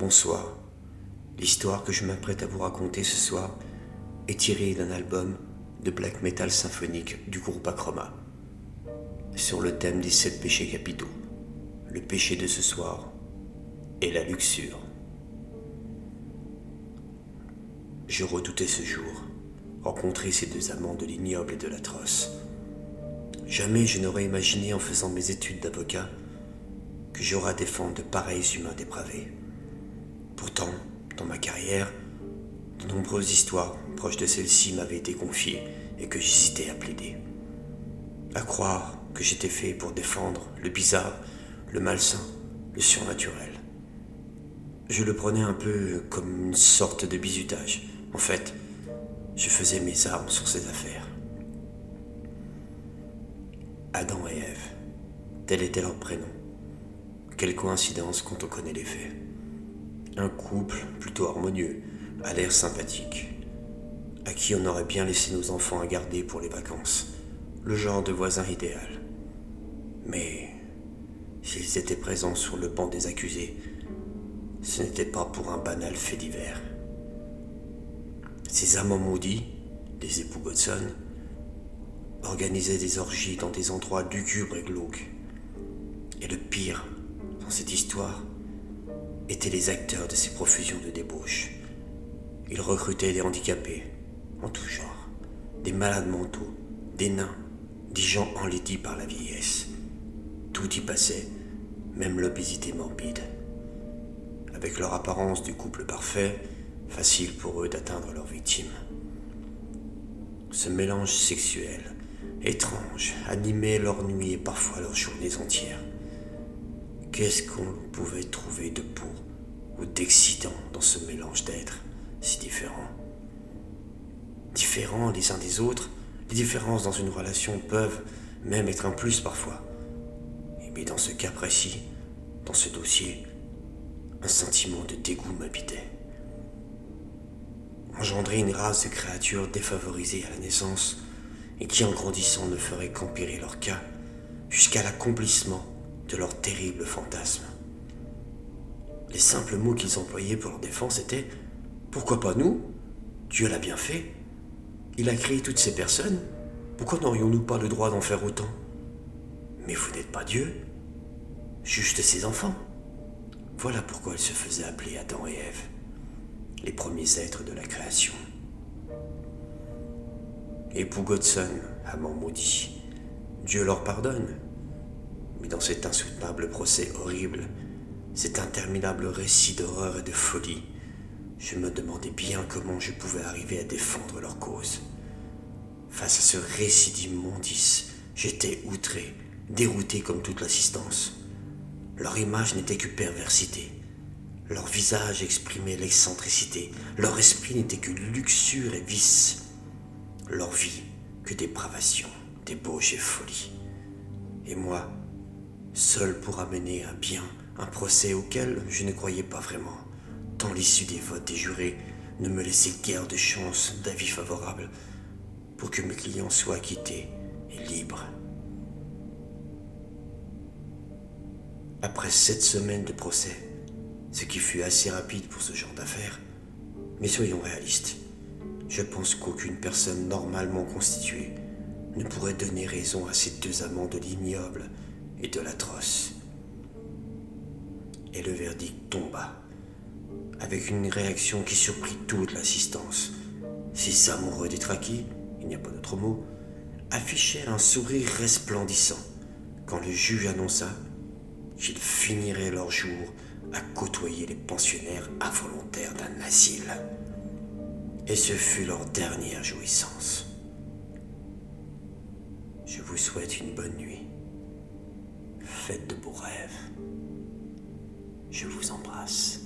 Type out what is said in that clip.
Bonsoir. L'histoire que je m'apprête à vous raconter ce soir est tirée d'un album de black metal symphonique du groupe Achroma, sur le thème des 7 péchés capitaux. Le péché de ce soir est la luxure. Je redoutais ce jour, rencontrer ces deux amants de l'ignoble et de l'atroce. Jamais je n'aurais imaginé en faisant mes études d'avocat que j'aurais à défendre de pareils humains dépravés. Pourtant, dans ma carrière, de nombreuses histoires proches de celle-ci m'avaient été confiées et que j'hésitais à plaider. À croire que j'étais fait pour défendre le bizarre, le malsain, le surnaturel. Je le prenais un peu comme une sorte de bizutage. En fait, je faisais mes armes sur ces affaires. Adam et Ève, tel était leur prénom. Quelle coïncidence quand on connaît les faits. Un couple plutôt harmonieux, à l'air sympathique, à qui on aurait bien laissé nos enfants à garder pour les vacances, le genre de voisin idéal. Mais s'ils étaient présents sur le banc des accusés, ce n'était pas pour un banal fait divers. Ces amants maudits, des époux Godson, organisaient des orgies dans des endroits lugubres et glauques. Et le pire dans cette histoire étaient les acteurs de ces profusions de débauche. Ils recrutaient des handicapés, en tout genre, des malades mentaux, des nains, des gens enlaidis par la vieillesse. Tout y passait, même l'obésité morbide. Avec leur apparence du couple parfait, facile pour eux d'atteindre leur victime. Ce mélange sexuel, étrange, animait leurs nuits et parfois leurs journées entières. Qu'est-ce qu'on pouvait trouver de beau ou d'excitant dans ce mélange d'êtres si différents? Différents les uns des autres, les différences dans une relation peuvent même être un plus parfois. Mais dans ce cas précis, dans ce dossier, un sentiment de dégoût m'habitait. Engendrer une race de créatures défavorisées à la naissance et qui en grandissant ne ferait qu'empirer leur cas jusqu'à l'accomplissement de leurs terribles fantasmes. Les simples mots qu'ils employaient pour leur défense étaient « Pourquoi pas nous? Dieu l'a bien fait. Il a créé toutes ces personnes. Pourquoi n'aurions-nous pas le droit d'en faire autant? Mais vous n'êtes pas Dieu, juste ses enfants. » Voilà pourquoi ils se faisaient appeler Adam et Ève, les premiers êtres de la création. Époux Godson, amants maudits, Dieu leur pardonne. Mais dans cet insoutenable procès horrible, cet interminable récit d'horreur et de folie, je me demandais bien comment je pouvais arriver à défendre leur cause. Face à ce récit d'immondice, j'étais outré, dérouté comme toute l'assistance. Leur image n'était que perversité. Leur visage exprimait l'excentricité. Leur esprit n'était que luxure et vice. Leur vie que dépravation, débauche et folie. Et moi, seul pour amener à bien un procès auquel je ne croyais pas vraiment, tant l'issue des votes des jurés ne me laissait guère de chance d'avis favorable pour que mes clients soient acquittés et libres. Après 7 semaines de procès, ce qui fut assez rapide pour ce genre d'affaires, mais soyons réalistes, je pense qu'aucune personne normalement constituée ne pourrait donner raison à ces deux amants de l'ignoble et de l'atroce. Et le verdict tomba, avec une réaction qui surprit toute l'assistance. Ces amoureux détraqués, il n'y a pas d'autre mot, affichèrent un sourire resplendissant quand le juge annonça qu'ils finiraient leur jour à côtoyer les pensionnaires involontaires d'un asile. Et ce fut leur dernière jouissance. Je vous souhaite une bonne nuit. Faites de beaux rêves. Je vous embrasse.